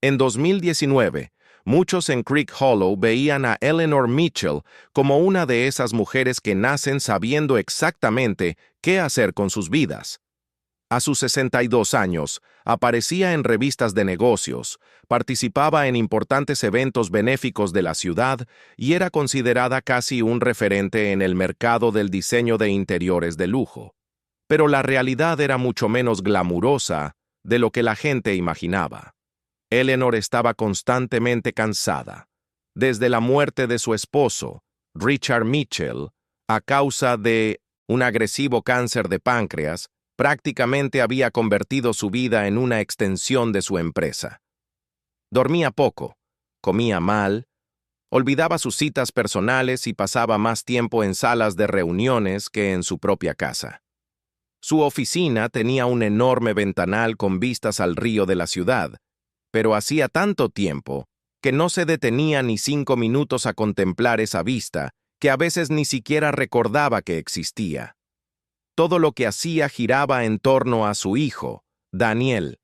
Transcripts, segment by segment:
En 2019, muchos en Creek Hollow veían a Eleanor Mitchell como una de esas mujeres que nacen sabiendo exactamente qué hacer con sus vidas. A sus 62 años, aparecía en revistas de negocios, participaba en importantes eventos benéficos de la ciudad y era considerada casi un referente en el mercado del diseño de interiores de lujo. Pero la realidad era mucho menos glamurosa de lo que la gente imaginaba. Eleanor estaba constantemente cansada, desde la muerte de su esposo, Richard Mitchell, a causa de un agresivo cáncer de páncreas. Prácticamente había convertido su vida en una extensión de su empresa. Dormía poco, comía mal, olvidaba sus citas personales y pasaba más tiempo en salas de reuniones que en su propia casa. Su oficina tenía un enorme ventanal con vistas al río de la ciudad, pero hacía tanto tiempo que no se detenía ni 5 minutos a contemplar esa vista, que a veces ni siquiera recordaba que existía. Todo lo que hacía giraba en torno a su hijo, Daniel.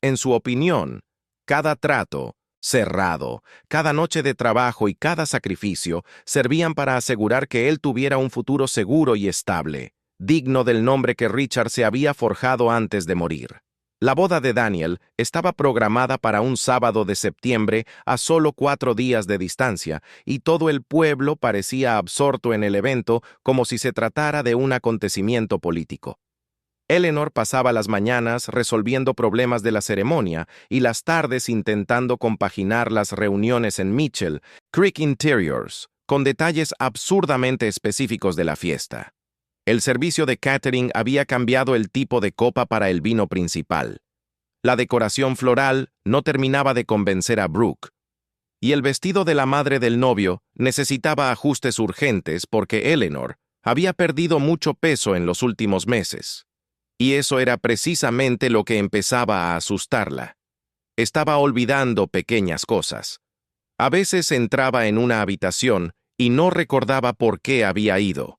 En su opinión, cada trato, cerrado, cada noche de trabajo y cada sacrificio servían para asegurar que él tuviera un futuro seguro y estable, digno del nombre que Richard se había forjado antes de morir. La boda de Daniel estaba programada para un sábado de septiembre a solo 4 días de distancia, y todo el pueblo parecía absorto en el evento como si se tratara de un acontecimiento político. Eleanor pasaba las mañanas resolviendo problemas de la ceremonia y las tardes intentando compaginar las reuniones en Mitchell, Creek Interiors, con detalles absurdamente específicos de la fiesta. El servicio de catering había cambiado el tipo de copa para el vino principal. La decoración floral no terminaba de convencer a Brooke. Y el vestido de la madre del novio necesitaba ajustes urgentes porque Eleanor había perdido mucho peso en los últimos meses. Y eso era precisamente lo que empezaba a asustarla. Estaba olvidando pequeñas cosas. A veces entraba en una habitación y no recordaba por qué había ido.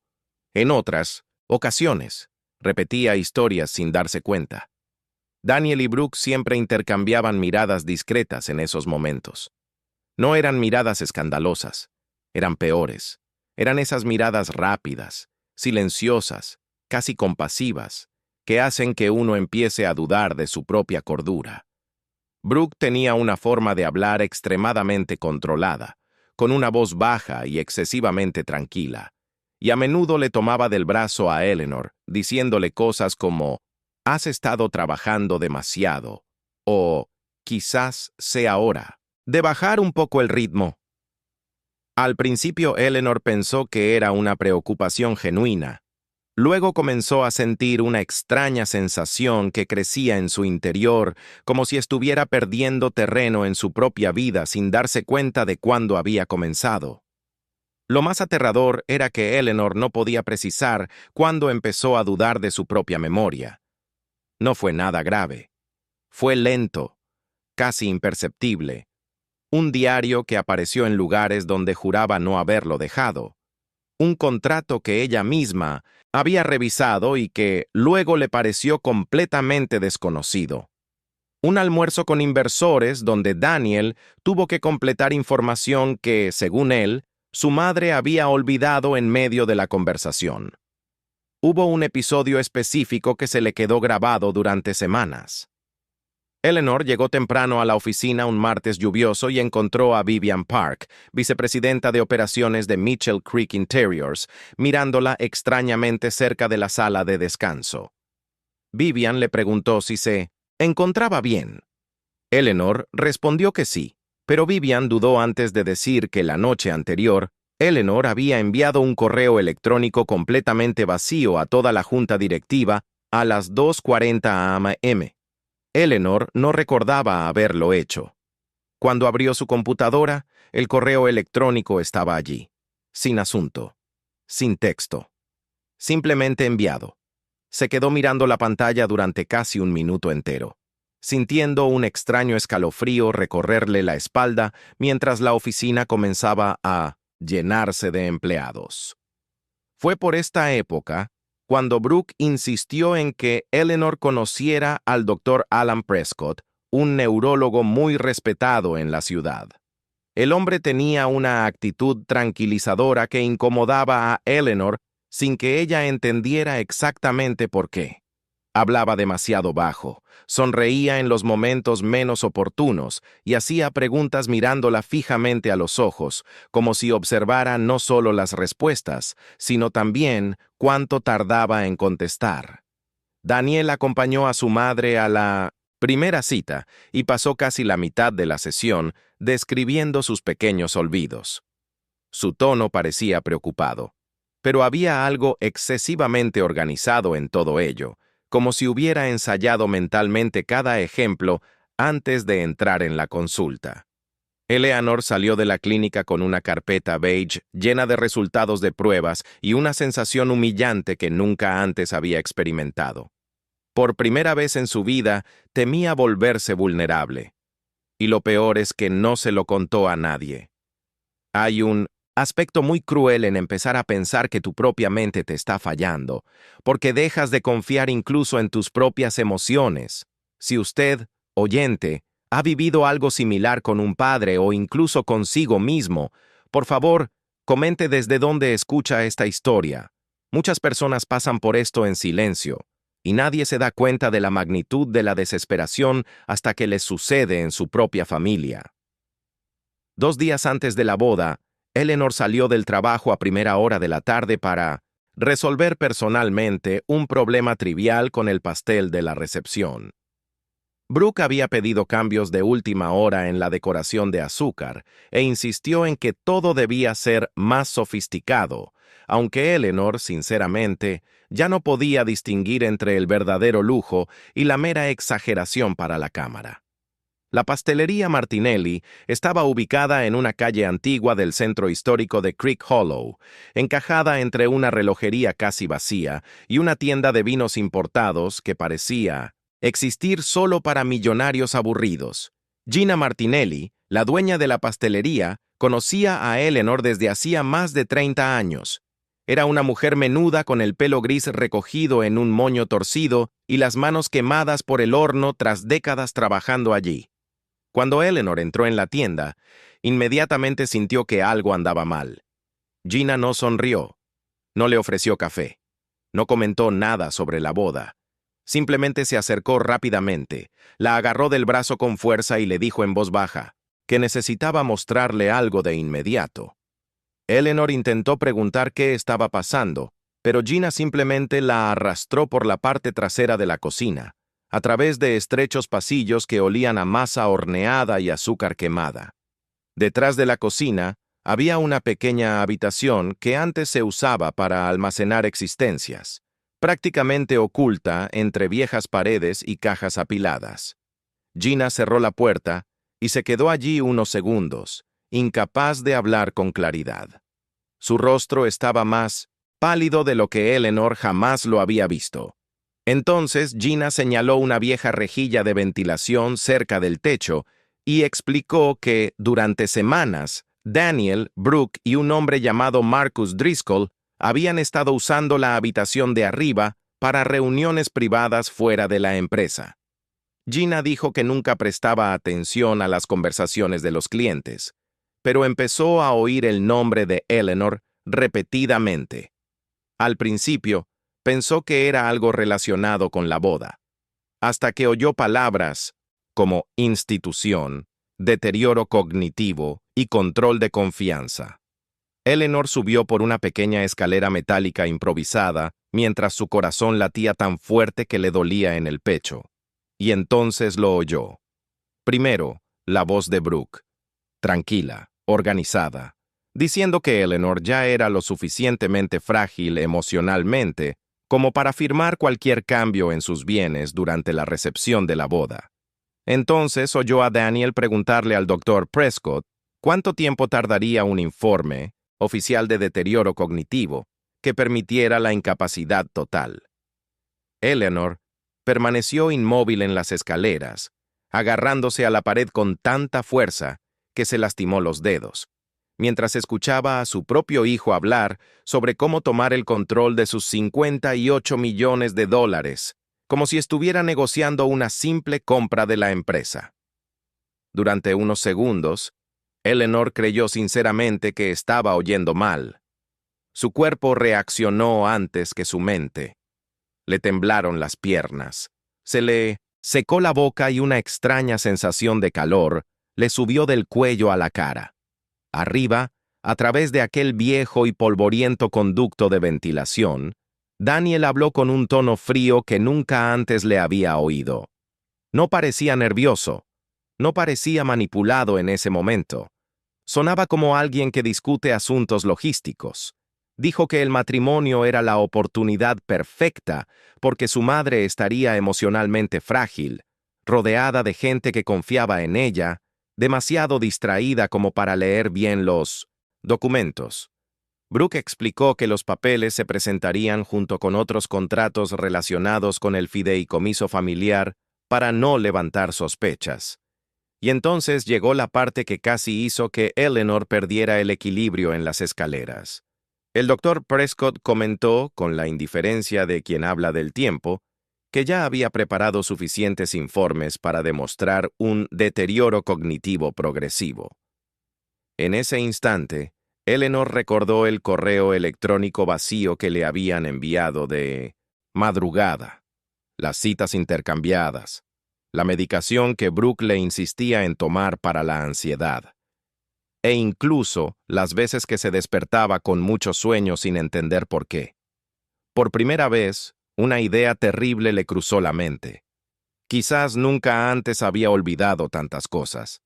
En otras ocasiones, repetía historias sin darse cuenta. Daniel y Brooke siempre intercambiaban miradas discretas en esos momentos. No eran miradas escandalosas, eran peores. Eran esas miradas rápidas, silenciosas, casi compasivas, que hacen que uno empiece a dudar de su propia cordura. Brooke tenía una forma de hablar extremadamente controlada, con una voz baja y excesivamente tranquila, y a menudo le tomaba del brazo a Eleanor, diciéndole cosas como, «Has estado trabajando demasiado», o «Quizás sea hora de bajar un poco el ritmo». Al principio Eleanor pensó que era una preocupación genuina. Luego comenzó a sentir una extraña sensación que crecía en su interior, como si estuviera perdiendo terreno en su propia vida sin darse cuenta de cuándo había comenzado. Lo más aterrador era que Eleanor no podía precisar cuándo empezó a dudar de su propia memoria. No fue nada grave. Fue lento, casi imperceptible. Un diario que apareció en lugares donde juraba no haberlo dejado. Un contrato que ella misma había revisado y que luego le pareció completamente desconocido. Un almuerzo con inversores donde Daniel tuvo que completar información que, según él, su madre había olvidado en medio de la conversación. Hubo un episodio específico que se le quedó grabado durante semanas. Eleanor llegó temprano a la oficina un martes lluvioso y encontró a Vivian Park, vicepresidenta de operaciones de Mitchell Creek Interiors, mirándola extrañamente cerca de la sala de descanso. Vivian le preguntó si se encontraba bien. Eleanor respondió que sí, pero Vivian dudó antes de decir que la noche anterior, Eleanor había enviado un correo electrónico completamente vacío a toda la junta directiva a las 2:40 am. Eleanor no recordaba haberlo hecho. Cuando abrió su computadora, el correo electrónico estaba allí, sin asunto, sin texto, simplemente enviado. Se quedó mirando la pantalla durante casi un minuto entero, sintiendo un extraño escalofrío recorrerle la espalda mientras la oficina comenzaba a llenarse de empleados. Fue por esta época cuando Brooke insistió en que Eleanor conociera al Dr. Alan Prescott, un neurólogo muy respetado en la ciudad. El hombre tenía una actitud tranquilizadora que incomodaba a Eleanor sin que ella entendiera exactamente por qué. Hablaba demasiado bajo, sonreía en los momentos menos oportunos y hacía preguntas mirándola fijamente a los ojos, como si observara no solo las respuestas, sino también cuánto tardaba en contestar. Daniel acompañó a su madre a la primera cita y pasó casi la mitad de la sesión describiendo sus pequeños olvidos. Su tono parecía preocupado, pero había algo excesivamente organizado en todo ello, como si hubiera ensayado mentalmente cada ejemplo antes de entrar en la consulta. Eleanor salió de la clínica con una carpeta beige llena de resultados de pruebas y una sensación humillante que nunca antes había experimentado. Por primera vez en su vida, temía volverse vulnerable. Y lo peor es que no se lo contó a nadie. Hay un aspecto muy cruel en empezar a pensar que tu propia mente te está fallando, porque dejas de confiar incluso en tus propias emociones. Si usted, oyente, ha vivido algo similar con un padre o incluso consigo mismo, por favor, comente desde dónde escucha esta historia. Muchas personas pasan por esto en silencio, y nadie se da cuenta de la magnitud de la desesperación hasta que les sucede en su propia familia. 2 días antes de la boda, Eleanor salió del trabajo a primera hora de la tarde para resolver personalmente un problema trivial con el pastel de la recepción. Brooke había pedido cambios de última hora en la decoración de azúcar e insistió en que todo debía ser más sofisticado, aunque Eleanor, sinceramente, ya no podía distinguir entre el verdadero lujo y la mera exageración para la cámara. La pastelería Martinelli estaba ubicada en una calle antigua del centro histórico de Creek Hollow, encajada entre una relojería casi vacía y una tienda de vinos importados que parecía existir solo para millonarios aburridos. Gina Martinelli, la dueña de la pastelería, conocía a Eleanor desde hacía más de 30 años. Era una mujer menuda con el pelo gris recogido en un moño torcido y las manos quemadas por el horno tras décadas trabajando allí. Cuando Eleanor entró en la tienda, inmediatamente sintió que algo andaba mal. Gina no sonrió, no le ofreció café, no comentó nada sobre la boda. Simplemente se acercó rápidamente, la agarró del brazo con fuerza y le dijo en voz baja que necesitaba mostrarle algo de inmediato. Eleanor intentó preguntar qué estaba pasando, pero Gina simplemente la arrastró por la parte trasera de la cocina, a través de estrechos pasillos que olían a masa horneada y azúcar quemada. Detrás de la cocina había una pequeña habitación que antes se usaba para almacenar existencias, prácticamente oculta entre viejas paredes y cajas apiladas. Gina cerró la puerta y se quedó allí unos segundos, incapaz de hablar con claridad. Su rostro estaba más pálido de lo que Eleanor jamás lo había visto. Entonces Gina señaló una vieja rejilla de ventilación cerca del techo y explicó que, durante semanas, Daniel, Brooke y un hombre llamado Marcus Driscoll habían estado usando la habitación de arriba para reuniones privadas fuera de la empresa. Gina dijo que nunca prestaba atención a las conversaciones de los clientes, pero empezó a oír el nombre de Eleanor repetidamente. Al principio, pensó que era algo relacionado con la boda, hasta que oyó palabras como institución, deterioro cognitivo y control de confianza. Eleanor subió por una pequeña escalera metálica improvisada mientras su corazón latía tan fuerte que le dolía en el pecho. Y entonces lo oyó. Primero, la voz de Brooke, tranquila, organizada, diciendo que Eleanor ya era lo suficientemente frágil emocionalmente como para firmar cualquier cambio en sus bienes durante la recepción de la boda. Entonces oyó a Daniel preguntarle al Dr. Prescott cuánto tiempo tardaría un informe oficial de deterioro cognitivo que permitiera la incapacidad total. Eleanor permaneció inmóvil en las escaleras, agarrándose a la pared con tanta fuerza que se lastimó los dedos, mientras escuchaba a su propio hijo hablar sobre cómo tomar el control de sus $58 millones como si estuviera negociando una simple compra de la empresa. Durante unos segundos, Eleanor creyó sinceramente que estaba oyendo mal. Su cuerpo reaccionó antes que su mente. Le temblaron las piernas. Se le secó la boca y una extraña sensación de calor le subió del cuello a la cara. Arriba, a través de aquel viejo y polvoriento conducto de ventilación, Daniel habló con un tono frío que nunca antes le había oído. No parecía nervioso, no parecía manipulado en ese momento. Sonaba como alguien que discute asuntos logísticos. Dijo que el matrimonio era la oportunidad perfecta porque su madre estaría emocionalmente frágil, rodeada de gente que confiaba en ella, demasiado distraída como para leer bien los documentos. Brooke explicó que los papeles se presentarían junto con otros contratos relacionados con el fideicomiso familiar para no levantar sospechas. Y entonces llegó la parte que casi hizo que Eleanor perdiera el equilibrio en las escaleras. El doctor Prescott comentó, con la indiferencia de quien habla del tiempo, que ya había preparado suficientes informes para demostrar un deterioro cognitivo progresivo. En ese instante, Eleanor recordó el correo electrónico vacío que le habían enviado de madrugada, las citas intercambiadas, la medicación que Brooke le insistía en tomar para la ansiedad, e incluso las veces que se despertaba con mucho sueño sin entender por qué. Por primera vez, una idea terrible le cruzó la mente. Quizás nunca antes había olvidado tantas cosas.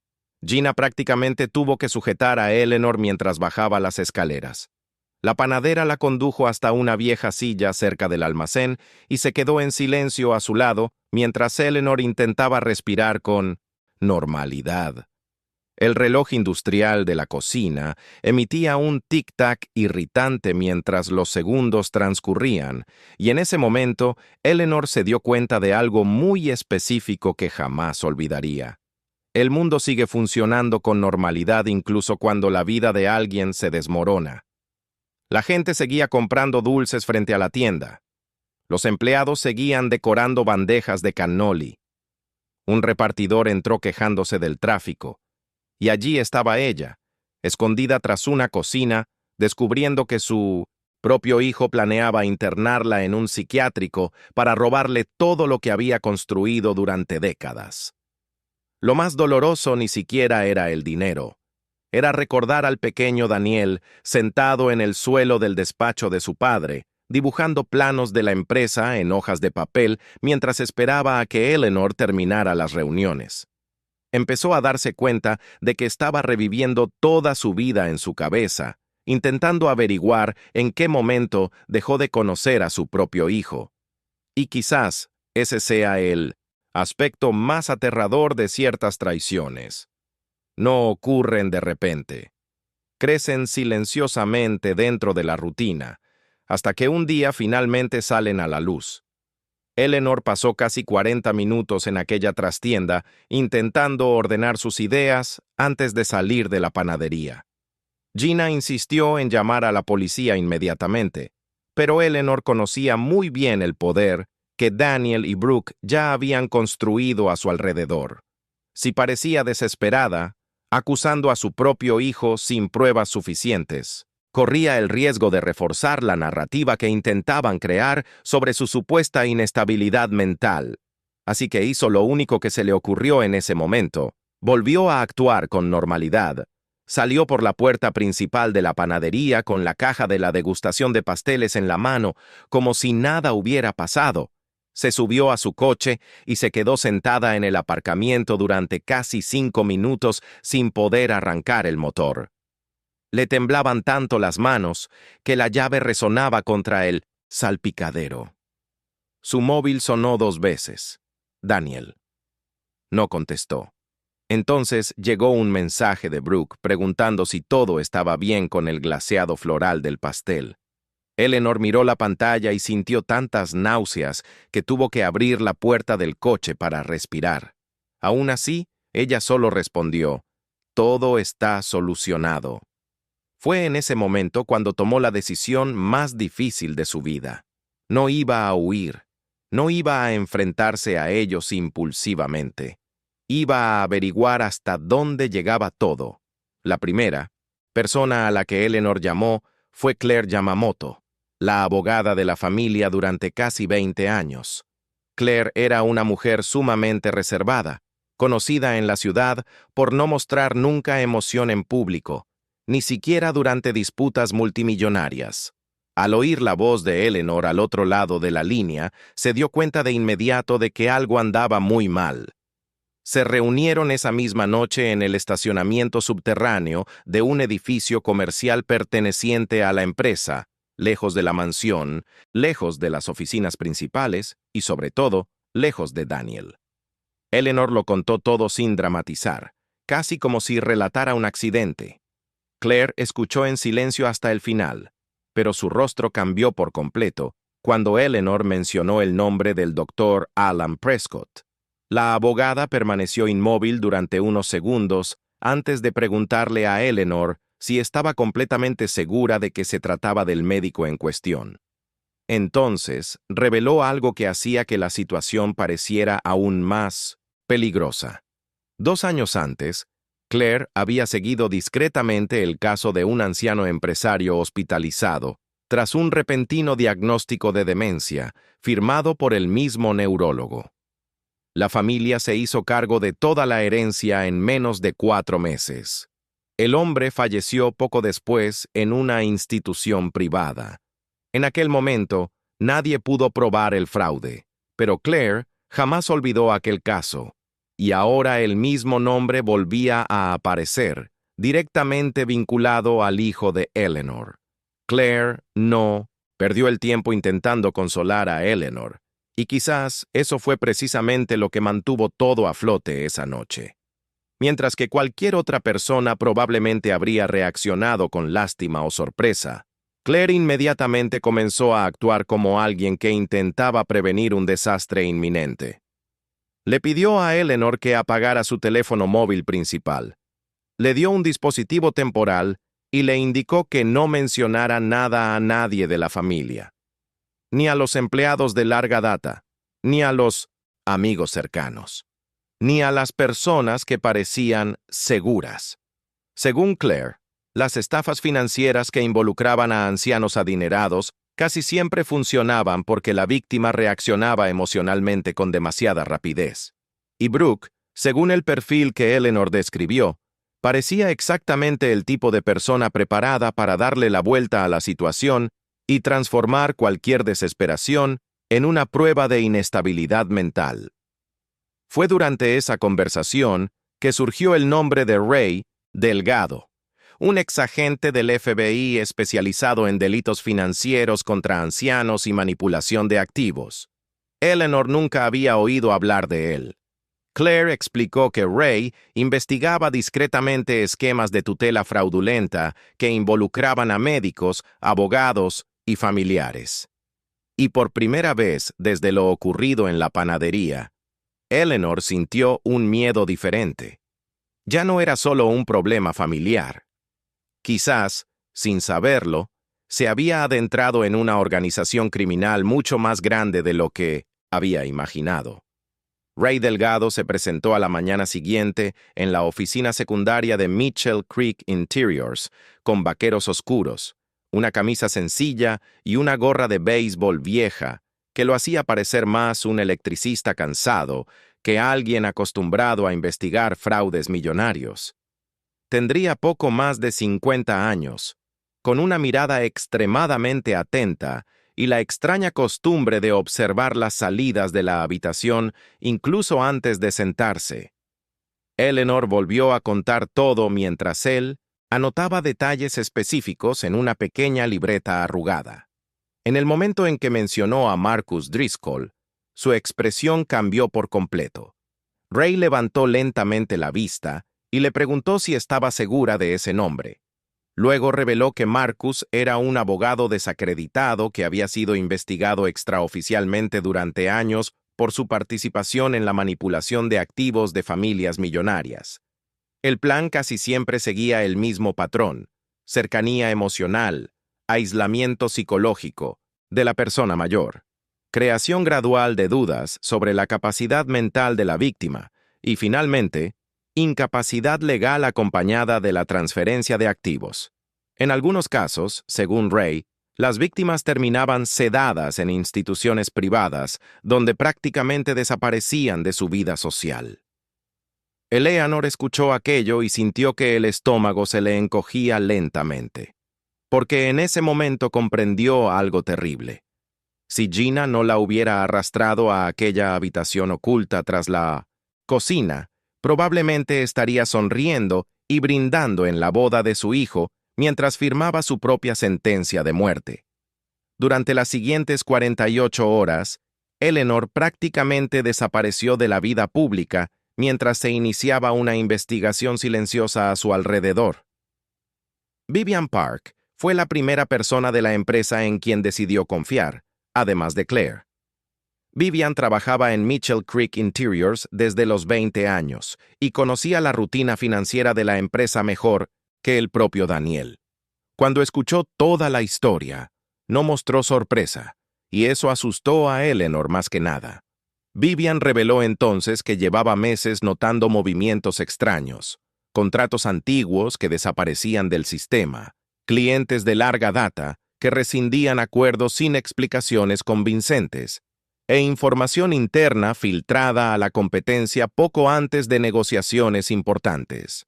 Gina prácticamente tuvo que sujetar a Eleanor mientras bajaba las escaleras. La panadera la condujo hasta una vieja silla cerca del almacén y se quedó en silencio a su lado mientras Eleanor intentaba respirar con normalidad. El reloj industrial de la cocina emitía un tic-tac irritante mientras los segundos transcurrían, y en ese momento Eleanor se dio cuenta de algo muy específico que jamás olvidaría. El mundo sigue funcionando con normalidad incluso cuando la vida de alguien se desmorona. La gente seguía comprando dulces frente a la tienda. Los empleados seguían decorando bandejas de cannoli. Un repartidor entró quejándose del tráfico. Y allí estaba ella, escondida tras una cocina, descubriendo que su propio hijo planeaba internarla en un psiquiátrico para robarle todo lo que había construido durante décadas. Lo más doloroso ni siquiera era el dinero. Era recordar al pequeño Daniel sentado en el suelo del despacho de su padre, dibujando planos de la empresa en hojas de papel mientras esperaba a que Eleanor terminara las reuniones. Empezó a darse cuenta de que estaba reviviendo toda su vida en su cabeza, intentando averiguar en qué momento dejó de conocer a su propio hijo. Y quizás ese sea el aspecto más aterrador de ciertas traiciones. No ocurren de repente. Crecen silenciosamente dentro de la rutina, hasta que un día finalmente salen a la luz. Eleanor pasó casi 40 minutos en aquella trastienda intentando ordenar sus ideas antes de salir de la panadería. Gina insistió en llamar a la policía inmediatamente, pero Eleanor conocía muy bien el poder que Daniel y Brooke ya habían construido a su alrededor. Si parecía desesperada, acusando a su propio hijo sin pruebas suficientes, corría el riesgo de reforzar la narrativa que intentaban crear sobre su supuesta inestabilidad mental. Así que hizo lo único que se le ocurrió en ese momento. Volvió a actuar con normalidad. Salió por la puerta principal de la panadería con la caja de la degustación de pasteles en la mano, como si nada hubiera pasado. Se subió a su coche y se quedó sentada en el aparcamiento durante casi 5 minutos sin poder arrancar el motor. Le temblaban tanto las manos que la llave resonaba contra el salpicadero. Su móvil sonó 2 veces. Daniel. No contestó. Entonces llegó un mensaje de Brooke preguntando si todo estaba bien con el glaseado floral del pastel. Eleanor miró la pantalla y sintió tantas náuseas que tuvo que abrir la puerta del coche para respirar. Aún así, ella solo respondió, «Todo está solucionado». Fue en ese momento cuando tomó la decisión más difícil de su vida. No iba a huir. No iba a enfrentarse a ellos impulsivamente. Iba a averiguar hasta dónde llegaba todo. La primera persona a la que Eleanor llamó fue Claire Yamamoto, la abogada de la familia durante casi 20 años. Claire era una mujer sumamente reservada, conocida en la ciudad por no mostrar nunca emoción en público, ni siquiera durante disputas multimillonarias. Al oír la voz de Eleanor al otro lado de la línea, se dio cuenta de inmediato de que algo andaba muy mal. Se reunieron esa misma noche en el estacionamiento subterráneo de un edificio comercial perteneciente a la empresa, lejos de la mansión, lejos de las oficinas principales y, sobre todo, lejos de Daniel. Eleanor lo contó todo sin dramatizar, casi como si relatara un accidente. Claire escuchó en silencio hasta el final, pero su rostro cambió por completo cuando Eleanor mencionó el nombre del doctor Alan Prescott. La abogada permaneció inmóvil durante unos segundos antes de preguntarle a Eleanor si estaba completamente segura de que se trataba del médico en cuestión. Entonces, reveló algo que hacía que la situación pareciera aún más peligrosa. 2 años antes, Claire había seguido discretamente el caso de un anciano empresario hospitalizado tras un repentino diagnóstico de demencia firmado por el mismo neurólogo. La familia se hizo cargo de toda la herencia en menos de 4 meses. El hombre falleció poco después en una institución privada. En aquel momento, nadie pudo probar el fraude, pero Claire jamás olvidó aquel caso, y ahora el mismo nombre volvía a aparecer, directamente vinculado al hijo de Eleanor. Claire no perdió el tiempo intentando consolar a Eleanor, y quizás eso fue precisamente lo que mantuvo todo a flote esa noche. Mientras que cualquier otra persona probablemente habría reaccionado con lástima o sorpresa, Claire inmediatamente comenzó a actuar como alguien que intentaba prevenir un desastre inminente. Le pidió a Eleanor que apagara su teléfono móvil principal. Le dio un dispositivo temporal y le indicó que no mencionara nada a nadie de la familia, ni a los empleados de larga data, ni a los amigos cercanos, ni a las personas que parecían seguras. Según Claire, las estafas financieras que involucraban a ancianos adinerados casi siempre funcionaban porque la víctima reaccionaba emocionalmente con demasiada rapidez. Y Brooke, según el perfil que Eleanor describió, parecía exactamente el tipo de persona preparada para darle la vuelta a la situación y transformar cualquier desesperación en una prueba de inestabilidad mental. Fue durante esa conversación que surgió el nombre de Ray Delgado, un exagente del FBI especializado en delitos financieros contra ancianos y manipulación de activos. Eleanor nunca había oído hablar de él. Claire explicó que Ray investigaba discretamente esquemas de tutela fraudulenta que involucraban a médicos, abogados y familiares. Y por primera vez desde lo ocurrido en la panadería, Eleanor sintió un miedo diferente. Ya no era solo un problema familiar. Quizás, sin saberlo, se había adentrado en una organización criminal mucho más grande de lo que había imaginado. Ray Delgado se presentó a la mañana siguiente en la oficina secundaria de Mitchell Creek Interiors, con vaqueros oscuros, una camisa sencilla y una gorra de béisbol vieja, que lo hacía parecer más un electricista cansado que alguien acostumbrado a investigar fraudes millonarios. Tendría poco más de 50 años, con una mirada extremadamente atenta y la extraña costumbre de observar las salidas de la habitación incluso antes de sentarse. Eleanor volvió a contar todo mientras él anotaba detalles específicos en una pequeña libreta arrugada. En el momento en que mencionó a Marcus Driscoll, su expresión cambió por completo. Ray levantó lentamente la vista y le preguntó si estaba segura de ese nombre. Luego reveló que Marcus era un abogado desacreditado que había sido investigado extraoficialmente durante años por su participación en la manipulación de activos de familias millonarias. El plan casi siempre seguía el mismo patrón: cercanía emocional, aislamiento psicológico de la persona mayor. creación gradual de dudas sobre la capacidad mental de la víctima y, finalmente, incapacidad legal acompañada de la transferencia de activos. En algunos casos, según Ray, las víctimas terminaban sedadas en instituciones privadas, donde prácticamente desaparecían de su vida social. Eleanor escuchó aquello y sintió que el estómago se le encogía lentamente, porque en ese momento comprendió algo terrible. Si Gina no la hubiera arrastrado a aquella habitación oculta tras la cocina, probablemente estaría sonriendo y brindando en la boda de su hijo mientras firmaba su propia sentencia de muerte. Durante las siguientes 48 horas, Eleanor prácticamente desapareció de la vida pública mientras se iniciaba una investigación silenciosa a su alrededor. Vivian Park fue la primera persona de la empresa en quien decidió confiar, además de Claire. Vivian trabajaba en Mitchell Creek Interiors desde los 20 años y conocía la rutina financiera de la empresa mejor que el propio Daniel. Cuando escuchó toda la historia, no mostró sorpresa, y eso asustó a Eleanor más que nada. Vivian reveló entonces que llevaba meses notando movimientos extraños, contratos antiguos que desaparecían del sistema, clientes de larga data que rescindían acuerdos sin explicaciones convincentes, e información interna filtrada a la competencia poco antes de negociaciones importantes.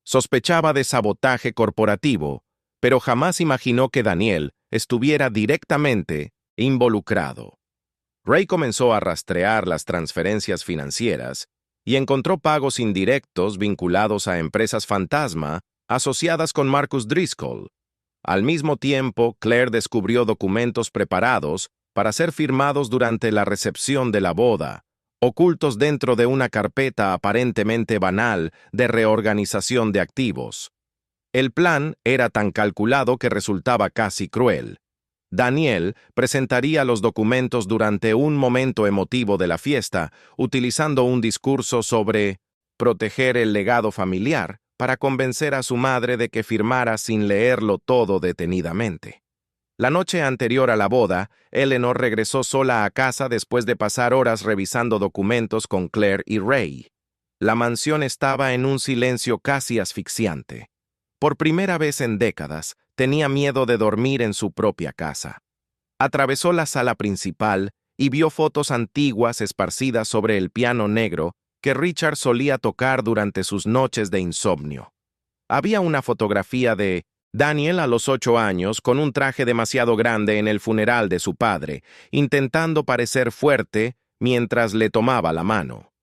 Sospechaba de sabotaje corporativo, pero jamás imaginó que Daniel estuviera directamente involucrado. Ray comenzó a rastrear las transferencias financieras y encontró pagos indirectos vinculados a empresas fantasma asociadas con Marcus Driscoll. Al mismo tiempo, Claire descubrió documentos preparados para ser firmados durante la recepción de la boda, ocultos dentro de una carpeta aparentemente banal de reorganización de activos. El plan era tan calculado que resultaba casi cruel. Daniel presentaría los documentos durante un momento emotivo de la fiesta, utilizando un discurso sobre proteger el legado familiar para convencer a su madre de que firmara sin leerlo todo detenidamente. La noche anterior a la boda, Eleanor regresó sola a casa después de pasar horas revisando documentos con Claire y Ray. La mansión estaba en un silencio casi asfixiante. Por primera vez en décadas, tenía miedo de dormir en su propia casa. Atravesó la sala principal y vio fotos antiguas esparcidas sobre el piano negro que Richard solía tocar durante sus noches de insomnio. Había una fotografía de Daniel a los 8 años con un traje demasiado grande en el funeral de su padre, intentando parecer fuerte mientras le tomaba la mano.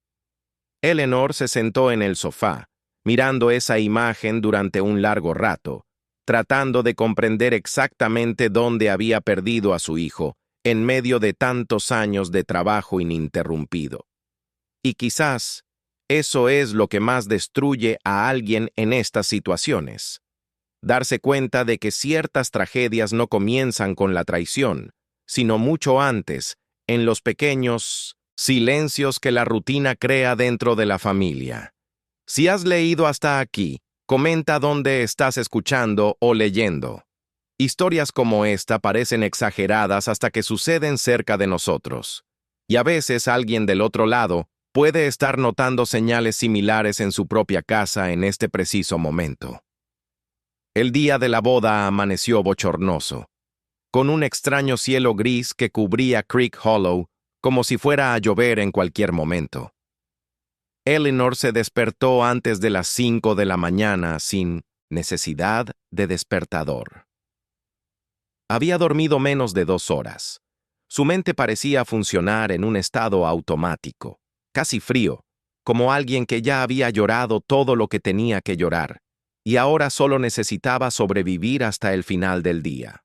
Eleanor se sentó en el sofá, mirando esa imagen durante un largo rato, tratando de comprender exactamente dónde había perdido a su hijo en medio de tantos años de trabajo ininterrumpido. Y quizás eso es lo que más destruye a alguien en estas situaciones. Darse cuenta de que ciertas tragedias no comienzan con la traición, sino mucho antes, en los pequeños silencios que la rutina crea dentro de la familia. Si has leído hasta aquí, comenta dónde estás escuchando o leyendo. Historias como esta parecen exageradas hasta que suceden cerca de nosotros. Y a veces alguien del otro lado puede estar notando señales similares en su propia casa en este preciso momento. El día de la boda amaneció bochornoso, con un extraño cielo gris que cubría Creek Hollow como si fuera a llover en cualquier momento. Eleanor se despertó antes de las 5 de la mañana sin necesidad de despertador. Había dormido menos de 2 horas. Su mente parecía funcionar en un estado automático, casi frío, como alguien que ya había llorado todo lo que tenía que llorar, y ahora solo necesitaba sobrevivir hasta el final del día.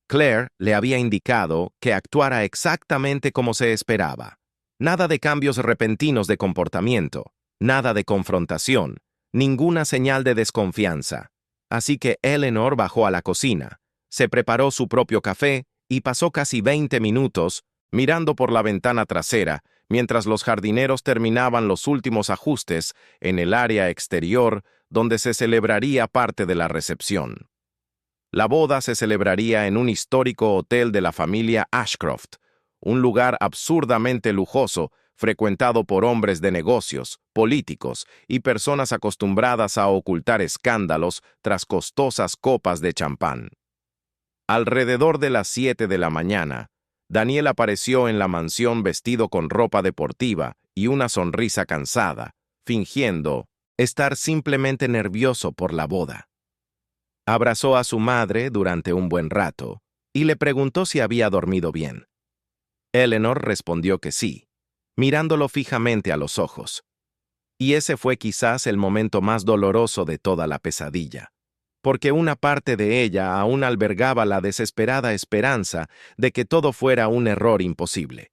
Claire le había indicado que actuara exactamente como se esperaba. Nada de cambios repentinos de comportamiento, nada de confrontación, ninguna señal de desconfianza. Así que Eleanor bajó a la cocina, se preparó su propio café y pasó casi 20 minutos mirando por la ventana trasera mientras los jardineros terminaban los últimos ajustes en el área exterior donde se celebraría parte de la recepción. La boda se celebraría en un histórico hotel de la familia Ashcroft, un lugar absurdamente lujoso, frecuentado por hombres de negocios, políticos y personas acostumbradas a ocultar escándalos tras costosas copas de champán. Alrededor de las 7 de la mañana, Daniel apareció en la mansión vestido con ropa deportiva y una sonrisa cansada, fingiendo estar simplemente nervioso por la boda. Abrazó a su madre durante un buen rato y le preguntó si había dormido bien. Eleanor respondió que sí, mirándolo fijamente a los ojos. Y ese fue quizás el momento más doloroso de toda la pesadilla, porque una parte de ella aún albergaba la desesperada esperanza de que todo fuera un error imposible.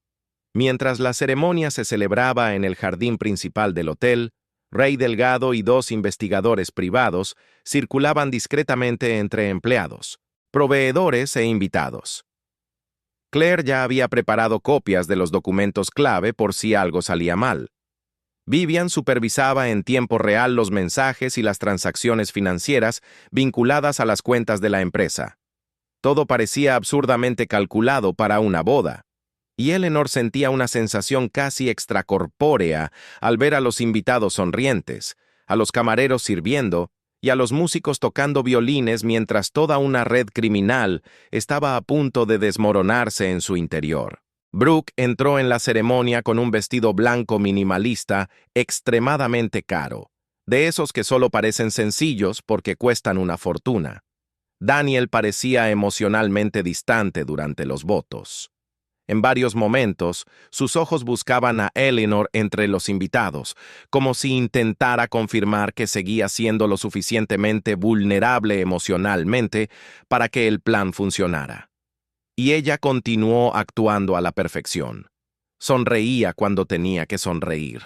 Mientras la ceremonia se celebraba en el jardín principal del hotel, Ray Delgado y 2 investigadores privados circulaban discretamente entre empleados, proveedores e invitados. Claire ya había preparado copias de los documentos clave por si algo salía mal. Vivian supervisaba en tiempo real los mensajes y las transacciones financieras vinculadas a las cuentas de la empresa. Todo parecía absurdamente calculado para una boda, y Eleanor sentía una sensación casi extracorpórea al ver a los invitados sonrientes, a los camareros sirviendo y a los músicos tocando violines mientras toda una red criminal estaba a punto de desmoronarse en su interior. Brooke entró en la ceremonia con un vestido blanco minimalista extremadamente caro, de esos que solo parecen sencillos porque cuestan una fortuna. Daniel parecía emocionalmente distante durante los votos. En varios momentos, sus ojos buscaban a Eleanor entre los invitados, como si intentara confirmar que seguía siendo lo suficientemente vulnerable emocionalmente para que el plan funcionara. Y ella continuó actuando a la perfección. Sonreía cuando tenía que sonreír.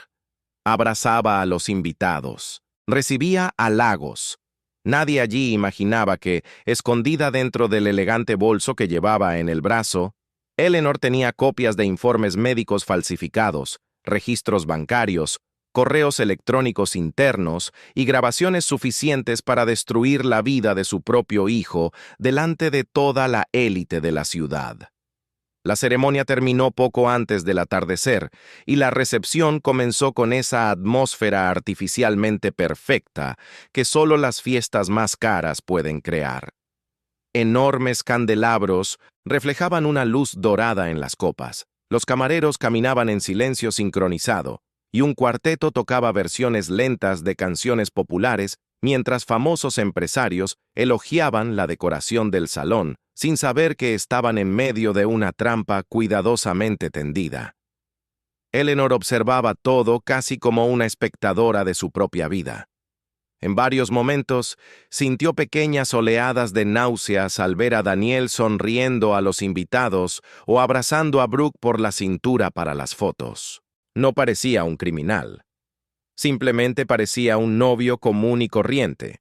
Abrazaba a los invitados. Recibía halagos. Nadie allí imaginaba que, escondida dentro del elegante bolso que llevaba en el brazo, Eleanor tenía copias de informes médicos falsificados, registros bancarios, correos electrónicos internos y grabaciones suficientes para destruir la vida de su propio hijo delante de toda la élite de la ciudad. La ceremonia terminó poco antes del atardecer y la recepción comenzó con esa atmósfera artificialmente perfecta que solo las fiestas más caras pueden crear. Enormes candelabros reflejaban una luz dorada en las copas. Los camareros caminaban en silencio sincronizado, y un cuarteto tocaba versiones lentas de canciones populares, mientras famosos empresarios elogiaban la decoración del salón, sin saber que estaban en medio de una trampa cuidadosamente tendida. Eleanor observaba todo casi como una espectadora de su propia vida. En varios momentos, sintió pequeñas oleadas de náuseas al ver a Daniel sonriendo a los invitados o abrazando a Brooke por la cintura para las fotos. No parecía un criminal. Simplemente parecía un novio común y corriente.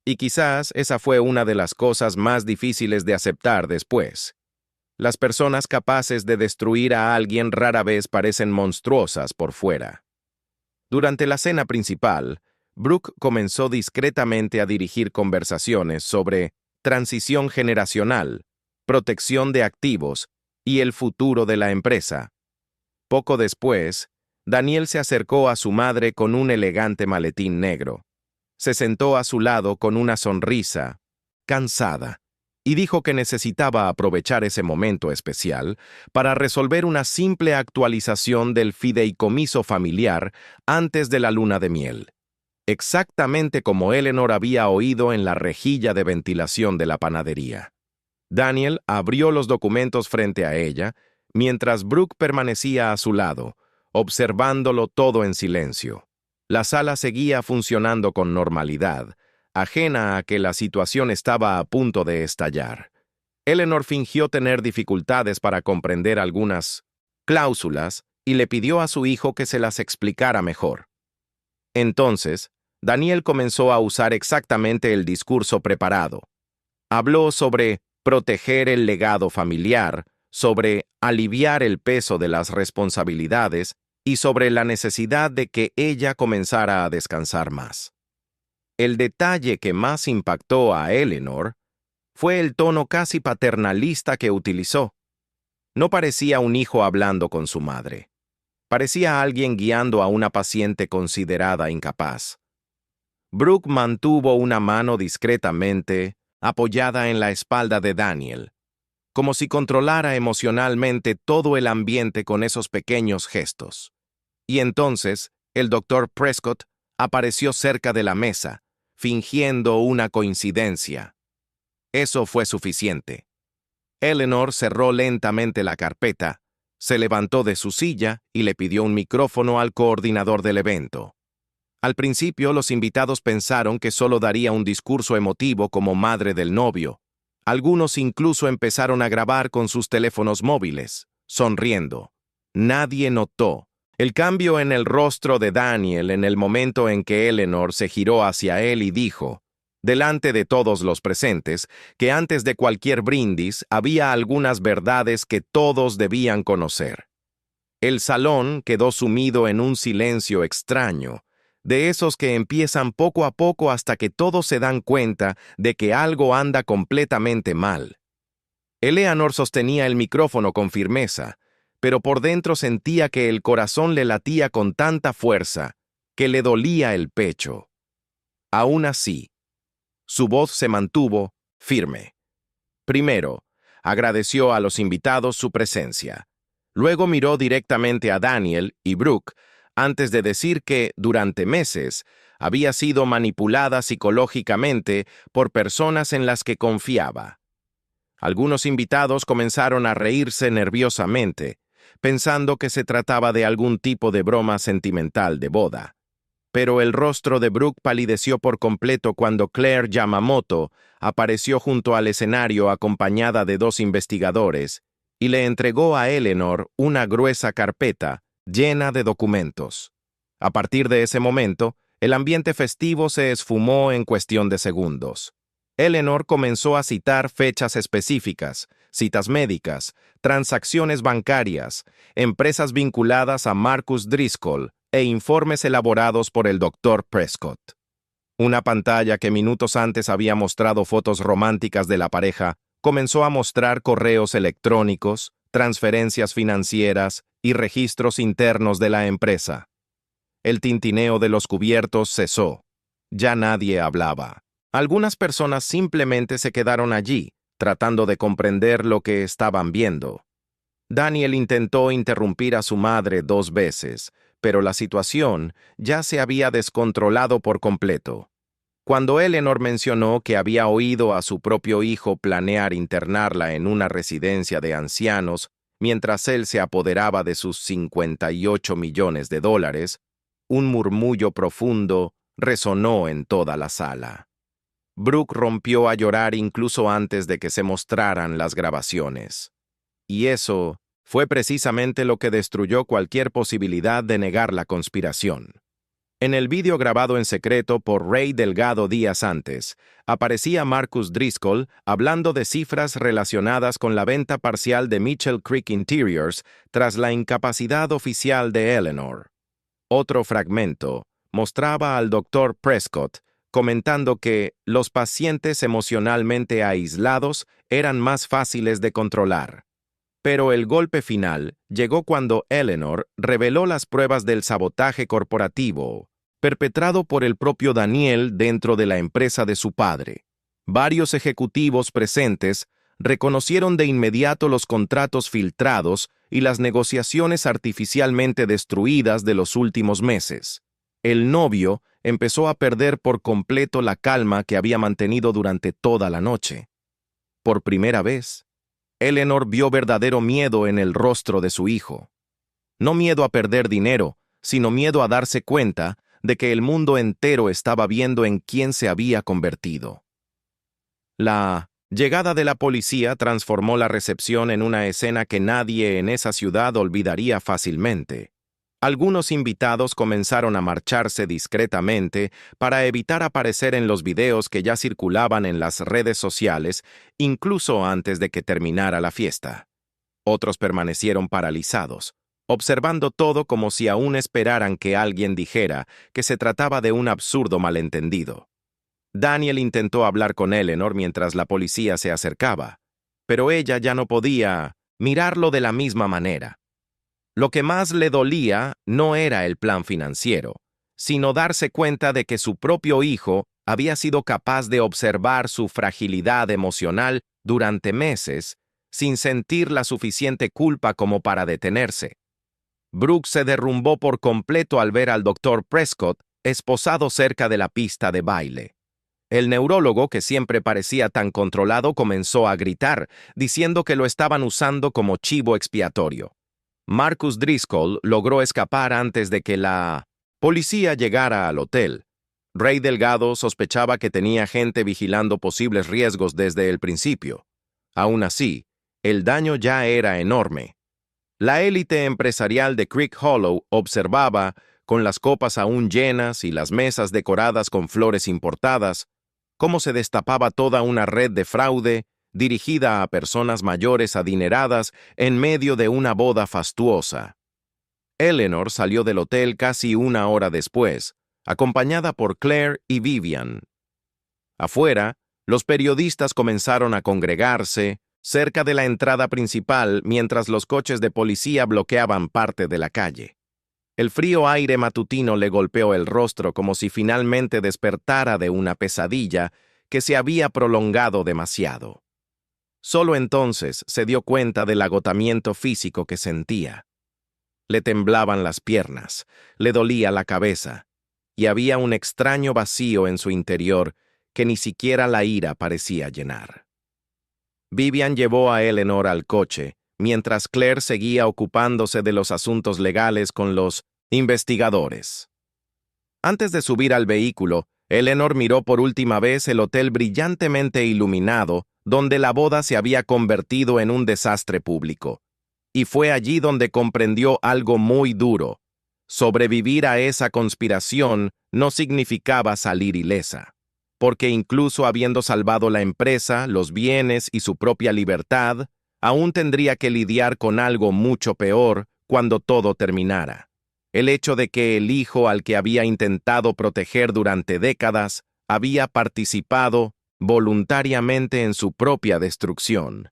Y quizás esa fue una de las cosas más difíciles de aceptar después. Las personas capaces de destruir a alguien rara vez parecen monstruosas por fuera. Durante la cena principal, Brooke comenzó discretamente a dirigir conversaciones sobre transición generacional, protección de activos y el futuro de la empresa. Poco después, Daniel se acercó a su madre con un elegante maletín negro. Se sentó a su lado con una sonrisa, cansada, y dijo que necesitaba aprovechar ese momento especial para resolver una simple actualización del fideicomiso familiar antes de la luna de miel. Exactamente como Eleanor había oído en la rejilla de ventilación de la panadería. Daniel abrió los documentos frente a ella, mientras Brooke permanecía a su lado, observándolo todo en silencio. La sala seguía funcionando con normalidad, ajena a que la situación estaba a punto de estallar. Eleanor fingió tener dificultades para comprender algunas cláusulas y le pidió a su hijo que se las explicara mejor. Entonces, Daniel comenzó a usar exactamente el discurso preparado. Habló sobre proteger el legado familiar, sobre aliviar el peso de las responsabilidades y sobre la necesidad de que ella comenzara a descansar más. El detalle que más impactó a Eleanor fue el tono casi paternalista que utilizó. No parecía un hijo hablando con su madre. Parecía alguien guiando a una paciente considerada incapaz. Brooke mantuvo una mano discretamente apoyada en la espalda de Daniel, como si controlara emocionalmente todo el ambiente con esos pequeños gestos. Y entonces, el doctor Prescott apareció cerca de la mesa, fingiendo una coincidencia. Eso fue suficiente. Eleanor cerró lentamente la carpeta, se levantó de su silla y le pidió un micrófono al coordinador del evento. Al principio, los invitados pensaron que solo daría un discurso emotivo como madre del novio. Algunos incluso empezaron a grabar con sus teléfonos móviles, sonriendo. Nadie notó el cambio en el rostro de Daniel en el momento en que Eleanor se giró hacia él y dijo, delante de todos los presentes, que antes de cualquier brindis había algunas verdades que todos debían conocer. El salón quedó sumido en un silencio extraño, de esos que empiezan poco a poco hasta que todos se dan cuenta de que algo anda completamente mal. Eleanor sostenía el micrófono con firmeza, pero por dentro sentía que el corazón le latía con tanta fuerza que le dolía el pecho. Aún así, su voz se mantuvo firme. Primero, agradeció a los invitados su presencia. Luego miró directamente a Daniel y Brooke antes de decir que, durante meses, había sido manipulada psicológicamente por personas en las que confiaba. Algunos invitados comenzaron a reírse nerviosamente, pensando que se trataba de algún tipo de broma sentimental de boda. Pero el rostro de Brooke palideció por completo cuando Claire Yamamoto apareció junto al escenario acompañada de 2 investigadores y le entregó a Eleanor una gruesa carpeta llena de documentos. A partir de ese momento, el ambiente festivo se esfumó en cuestión de segundos. Eleanor comenzó a citar fechas específicas, citas médicas, transacciones bancarias, empresas vinculadas a Marcus Driscoll e informes elaborados por el Dr. Prescott. Una pantalla que minutos antes había mostrado fotos románticas de la pareja comenzó a mostrar correos electrónicos, transferencias financieras y registros internos de la empresa. El tintineo de los cubiertos cesó. Ya nadie hablaba. Algunas personas simplemente se quedaron allí, tratando de comprender lo que estaban viendo. Daniel intentó interrumpir a su madre 2 veces, pero la situación ya se había descontrolado por completo. Cuando Eleanor mencionó que había oído a su propio hijo planear internarla en una residencia de ancianos mientras él se apoderaba de sus $58 millones, un murmullo profundo resonó en toda la sala. Brooke rompió a llorar incluso antes de que se mostraran las grabaciones. Y eso fue precisamente lo que destruyó cualquier posibilidad de negar la conspiración. En el vídeo grabado en secreto por Ray Delgado días antes, aparecía Marcus Driscoll hablando de cifras relacionadas con la venta parcial de Mitchell Creek Interiors tras la incapacidad oficial de Eleanor. Otro fragmento mostraba al Dr. Prescott comentando que los pacientes emocionalmente aislados eran más fáciles de controlar. Pero el golpe final llegó cuando Eleanor reveló las pruebas del sabotaje corporativo, perpetrado por el propio Daniel dentro de la empresa de su padre. Varios ejecutivos presentes reconocieron de inmediato los contratos filtrados y las negociaciones artificialmente destruidas de los últimos meses. El novio empezó a perder por completo la calma que había mantenido durante toda la noche. Por primera vez, Eleanor vio verdadero miedo en el rostro de su hijo. No miedo a perder dinero, sino miedo a darse cuenta de que el mundo entero estaba viendo en quién se había convertido. La llegada de la policía transformó la recepción en una escena que nadie en esa ciudad olvidaría fácilmente. Algunos invitados comenzaron a marcharse discretamente para evitar aparecer en los videos que ya circulaban en las redes sociales, incluso antes de que terminara la fiesta. Otros permanecieron paralizados, observando todo como si aún esperaran que alguien dijera que se trataba de un absurdo malentendido. Daniel intentó hablar con Eleanor mientras la policía se acercaba, pero ella ya no podía mirarlo de la misma manera. Lo que más le dolía no era el plan financiero, sino darse cuenta de que su propio hijo había sido capaz de observar su fragilidad emocional durante meses sin sentir la suficiente culpa como para detenerse. Brooke se derrumbó por completo al ver al Dr. Prescott esposado cerca de la pista de baile. El neurólogo, que siempre parecía tan controlado, comenzó a gritar, diciendo que lo estaban usando como chivo expiatorio. Marcus Driscoll logró escapar antes de que la policía llegara al hotel. Ray Delgado sospechaba que tenía gente vigilando posibles riesgos desde el principio. Aún así, el daño ya era enorme. La élite empresarial de Creek Hollow observaba, con las copas aún llenas y las mesas decoradas con flores importadas, cómo se destapaba toda una red de fraude dirigida a personas mayores adineradas en medio de una boda fastuosa. Eleanor salió del hotel casi una hora después, acompañada por Claire y Vivian. Afuera, los periodistas comenzaron a congregarse cerca de la entrada principal mientras los coches de policía bloqueaban parte de la calle. El frío aire matutino le golpeó el rostro como si finalmente despertara de una pesadilla que se había prolongado demasiado. Solo entonces se dio cuenta del agotamiento físico que sentía. Le temblaban las piernas, le dolía la cabeza, y había un extraño vacío en su interior que ni siquiera la ira parecía llenar. Vivian llevó a Eleanor al coche, mientras Claire seguía ocupándose de los asuntos legales con los investigadores. Antes de subir al vehículo, Eleanor miró por última vez el hotel brillantemente iluminado, donde la boda se había convertido en un desastre público. Y fue allí donde comprendió algo muy duro. Sobrevivir a esa conspiración no significaba salir ilesa, porque incluso habiendo salvado la empresa, los bienes y su propia libertad, aún tendría que lidiar con algo mucho peor cuando todo terminara. El hecho de que el hijo al que había intentado proteger durante décadas había participado voluntariamente en su propia destrucción.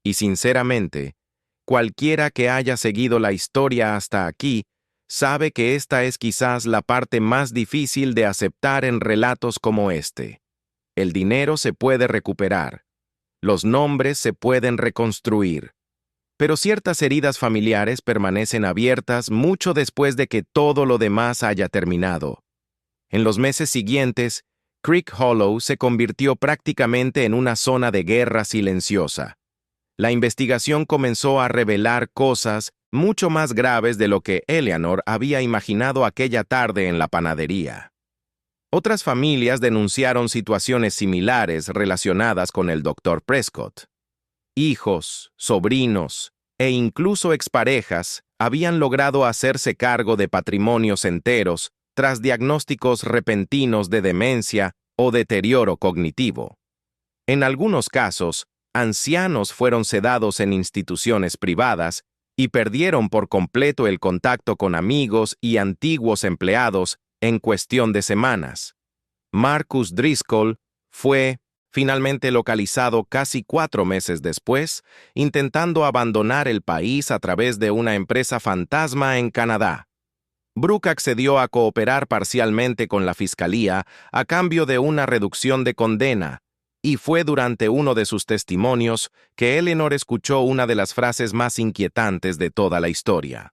Y sinceramente, cualquiera que haya seguido la historia hasta aquí sabe que esta es quizás la parte más difícil de aceptar en relatos como este. El dinero se puede recuperar, los nombres se pueden reconstruir, pero ciertas heridas familiares permanecen abiertas mucho después de que todo lo demás haya terminado. En los meses siguientes, Creek Hollow se convirtió prácticamente en una zona de guerra silenciosa. La investigación comenzó a revelar cosas mucho más graves de lo que Eleanor había imaginado aquella tarde en la panadería. Otras familias denunciaron situaciones similares relacionadas con el Dr. Prescott. Hijos, sobrinos e incluso exparejas habían logrado hacerse cargo de patrimonios enteros tras diagnósticos repentinos de demencia o deterioro cognitivo. En algunos casos, ancianos fueron sedados en instituciones privadas y perdieron por completo el contacto con amigos y antiguos empleados en cuestión de semanas. Marcus Driscoll fue finalmente localizado casi 4 meses después, intentando abandonar el país a través de una empresa fantasma en Canadá. Brooke accedió a cooperar parcialmente con la fiscalía a cambio de una reducción de condena, y fue durante uno de sus testimonios que Eleanor escuchó una de las frases más inquietantes de toda la historia.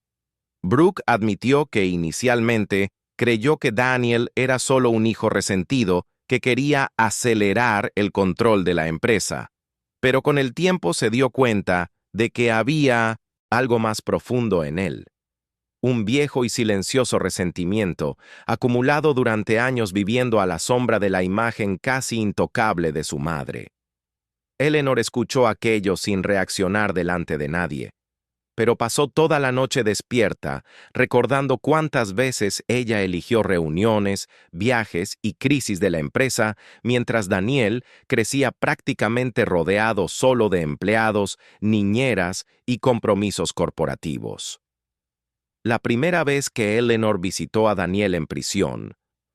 Brooke admitió que inicialmente creyó que Daniel era solo un hijo resentido que quería acelerar el control de la empresa, pero con el tiempo se dio cuenta de que había algo más profundo en él. Un viejo y silencioso resentimiento, acumulado durante años viviendo a la sombra de la imagen casi intocable de su madre. Eleanor escuchó aquello sin reaccionar delante de nadie, pero pasó toda la noche despierta, recordando cuántas veces ella eligió reuniones, viajes y crisis de la empresa, mientras Daniel crecía prácticamente rodeado solo de empleados, niñeras y compromisos corporativos. La primera vez que Eleanor visitó a Daniel en prisión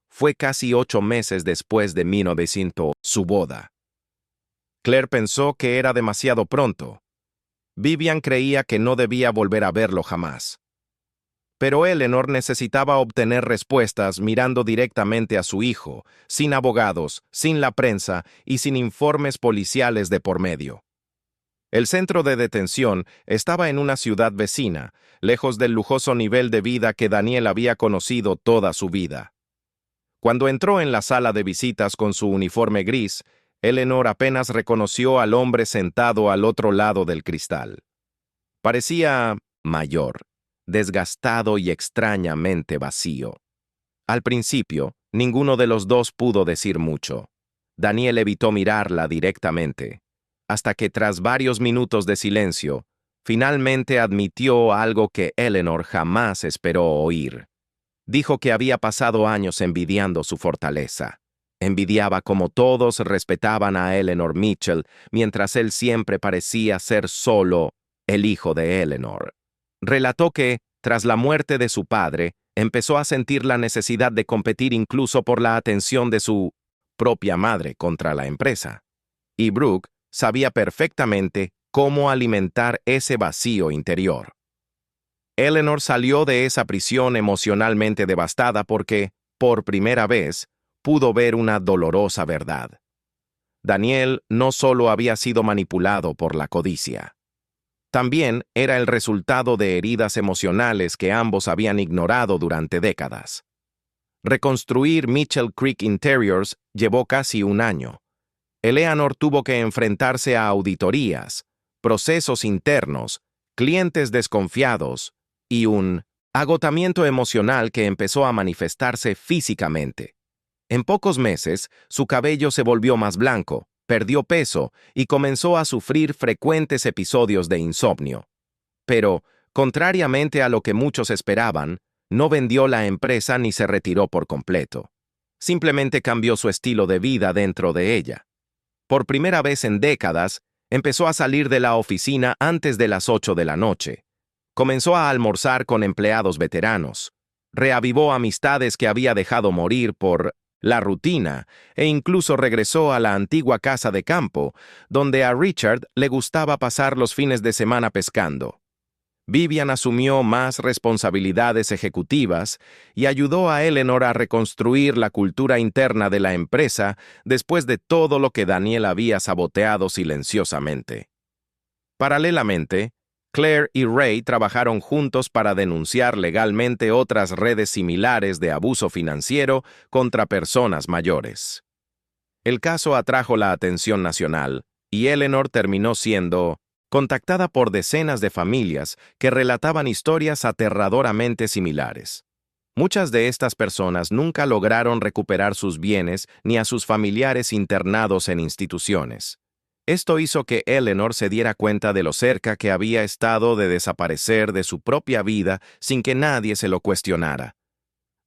fue casi 8 meses después de 1900, su boda. Claire pensó que era demasiado pronto. Vivian creía que no debía volver a verlo jamás. Pero Eleanor necesitaba obtener respuestas mirando directamente a su hijo, sin abogados, sin la prensa y sin informes policiales de por medio. El centro de detención estaba en una ciudad vecina, lejos del lujoso nivel de vida que Daniel había conocido toda su vida. Cuando entró en la sala de visitas con su uniforme gris, Eleanor apenas reconoció al hombre sentado al otro lado del cristal. Parecía mayor, desgastado y extrañamente vacío. Al principio, ninguno de los dos pudo decir mucho. Daniel evitó mirarla directamente, hasta que tras varios minutos de silencio, finalmente admitió algo que Eleanor jamás esperó oír. Dijo que había pasado años envidiando su fortaleza. Envidiaba cómo todos respetaban a Eleanor Mitchell, mientras él siempre parecía ser solo el hijo de Eleanor. Relató que, tras la muerte de su padre, empezó a sentir la necesidad de competir incluso por la atención de su propia madre contra la empresa. Y Brooke sabía perfectamente cómo alimentar ese vacío interior. Eleanor salió de esa prisión emocionalmente devastada porque, por primera vez, pudo ver una dolorosa verdad. Daniel no solo había sido manipulado por la codicia. También era el resultado de heridas emocionales que ambos habían ignorado durante décadas. Reconstruir Mitchell Creek Interiors llevó casi un año. Eleanor tuvo que enfrentarse a auditorías, procesos internos, clientes desconfiados y un agotamiento emocional que empezó a manifestarse físicamente. En pocos meses, su cabello se volvió más blanco, perdió peso y comenzó a sufrir frecuentes episodios de insomnio. Pero, contrariamente a lo que muchos esperaban, no vendió la empresa ni se retiró por completo. Simplemente cambió su estilo de vida dentro de ella. Por primera vez en décadas, empezó a salir de la oficina antes de las 8 de la noche. Comenzó a almorzar con empleados veteranos. Reavivó amistades que había dejado morir por la rutina e incluso regresó a la antigua casa de campo, donde a Richard le gustaba pasar los fines de semana pescando. Vivian asumió más responsabilidades ejecutivas y ayudó a Eleanor a reconstruir la cultura interna de la empresa después de todo lo que Daniel había saboteado silenciosamente. Paralelamente, Claire y Ray trabajaron juntos para denunciar legalmente otras redes similares de abuso financiero contra personas mayores. El caso atrajo la atención nacional y Eleanor terminó siendo contactada por decenas de familias que relataban historias aterradoramente similares. Muchas de estas personas nunca lograron recuperar sus bienes ni a sus familiares internados en instituciones. Esto hizo que Eleanor se diera cuenta de lo cerca que había estado de desaparecer de su propia vida sin que nadie se lo cuestionara.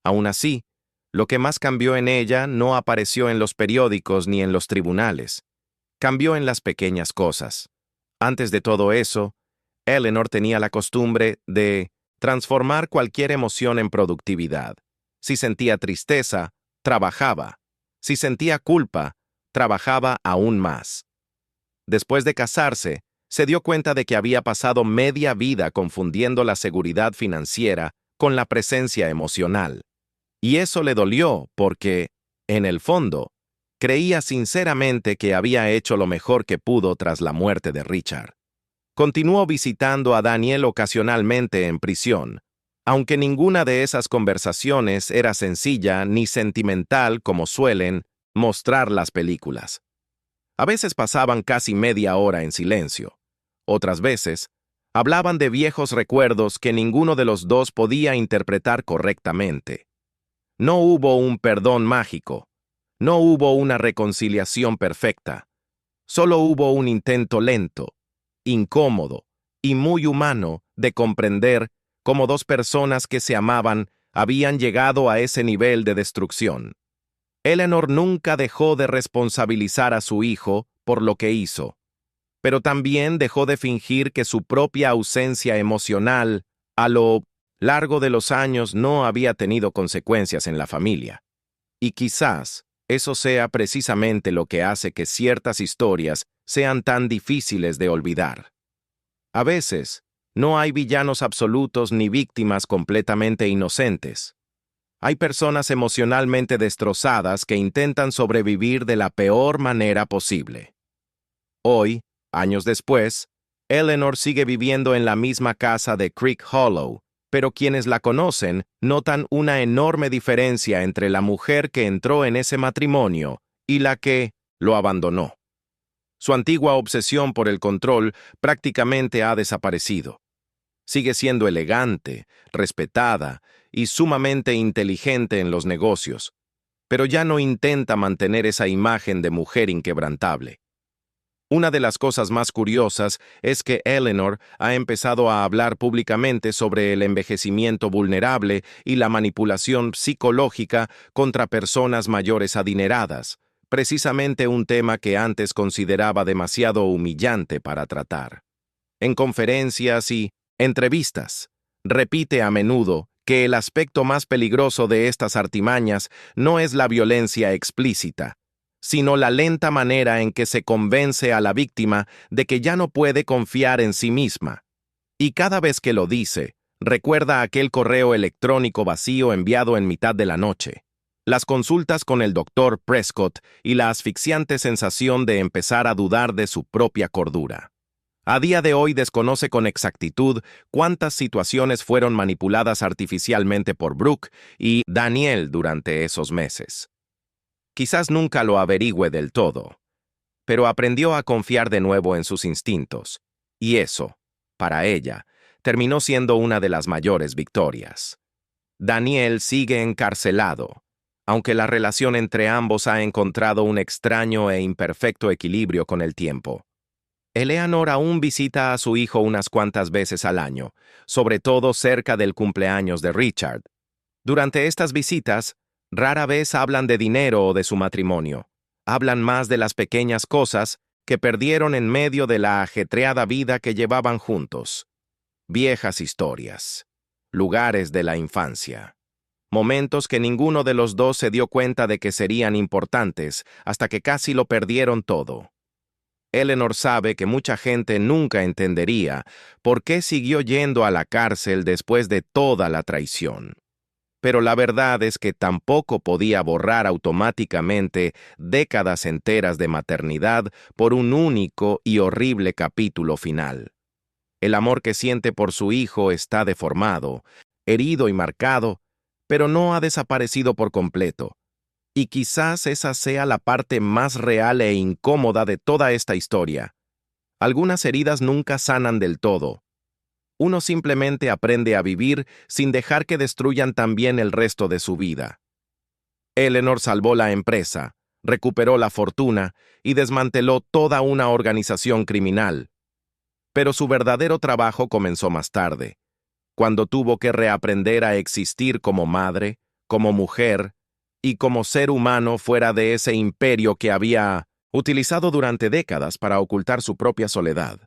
Aún así, lo que más cambió en ella no apareció en los periódicos ni en los tribunales. Cambió en las pequeñas cosas. Antes de todo eso, Eleanor tenía la costumbre de transformar cualquier emoción en productividad. Si sentía tristeza, trabajaba. Si sentía culpa, trabajaba aún más. Después de casarse, se dio cuenta de que había pasado media vida confundiendo la seguridad financiera con la presencia emocional. Y eso le dolió porque, en el fondo, creía sinceramente que había hecho lo mejor que pudo tras la muerte de Richard. Continuó visitando a Daniel ocasionalmente en prisión, aunque ninguna de esas conversaciones era sencilla ni sentimental como suelen mostrar las películas. A veces pasaban casi media hora en silencio. Otras veces, hablaban de viejos recuerdos que ninguno de los dos podía interpretar correctamente. No hubo un perdón mágico. No hubo una reconciliación perfecta. Solo hubo un intento lento, incómodo y muy humano de comprender cómo dos personas que se amaban habían llegado a ese nivel de destrucción. Eleanor nunca dejó de responsabilizar a su hijo por lo que hizo, pero también dejó de fingir que su propia ausencia emocional a lo largo de los años no había tenido consecuencias en la familia. Y quizás eso sea precisamente lo que hace que ciertas historias sean tan difíciles de olvidar. A veces, no hay villanos absolutos ni víctimas completamente inocentes. Hay personas emocionalmente destrozadas que intentan sobrevivir de la peor manera posible. Hoy, años después, Eleanor sigue viviendo en la misma casa de Creek Hollow, pero quienes la conocen notan una enorme diferencia entre la mujer que entró en ese matrimonio y la que lo abandonó. Su antigua obsesión por el control prácticamente ha desaparecido. Sigue siendo elegante, respetada y sumamente inteligente en los negocios, pero ya no intenta mantener esa imagen de mujer inquebrantable. Una de las cosas más curiosas es que Eleanor ha empezado a hablar públicamente sobre el envejecimiento vulnerable y la manipulación psicológica contra personas mayores adineradas, precisamente un tema que antes consideraba demasiado humillante para tratar. En conferencias y entrevistas, repite a menudo que el aspecto más peligroso de estas artimañas no es la violencia explícita, sino la lenta manera en que se convence a la víctima de que ya no puede confiar en sí misma. Y cada vez que lo dice, recuerda aquel correo electrónico vacío enviado en mitad de la noche, las consultas con el doctor Prescott y la asfixiante sensación de empezar a dudar de su propia cordura. A día de hoy desconoce con exactitud cuántas situaciones fueron manipuladas artificialmente por Brooke y Daniel durante esos meses. Quizás nunca lo averigüe del todo, pero aprendió a confiar de nuevo en sus instintos, y eso, para ella, terminó siendo una de las mayores victorias. Daniel sigue encarcelado, aunque la relación entre ambos ha encontrado un extraño e imperfecto equilibrio con el tiempo. Eleanor aún visita a su hijo unas cuantas veces al año, sobre todo cerca del cumpleaños de Richard. Durante estas visitas, rara vez hablan de dinero o de su matrimonio. Hablan más de las pequeñas cosas que perdieron en medio de la ajetreada vida que llevaban juntos. Viejas historias, lugares de la infancia, momentos que ninguno de los dos se dio cuenta de que serían importantes hasta que casi lo perdieron todo. Eleanor sabe que mucha gente nunca entendería por qué siguió yendo a la cárcel después de toda la traición. Pero la verdad es que tampoco podía borrar automáticamente décadas enteras de maternidad por un único y horrible capítulo final. El amor que siente por su hijo está deformado, herido y marcado, pero no ha desaparecido por completo. Y quizás esa sea la parte más real e incómoda de toda esta historia. Algunas heridas nunca sanan del todo. Uno simplemente aprende a vivir sin dejar que destruyan también el resto de su vida. Eleanor salvó la empresa, recuperó la fortuna y desmanteló toda una organización criminal. Pero su verdadero trabajo comenzó más tarde, cuando tuvo que reaprender a existir como madre, como mujer y como ser humano fuera de ese imperio que había utilizado durante décadas para ocultar su propia soledad.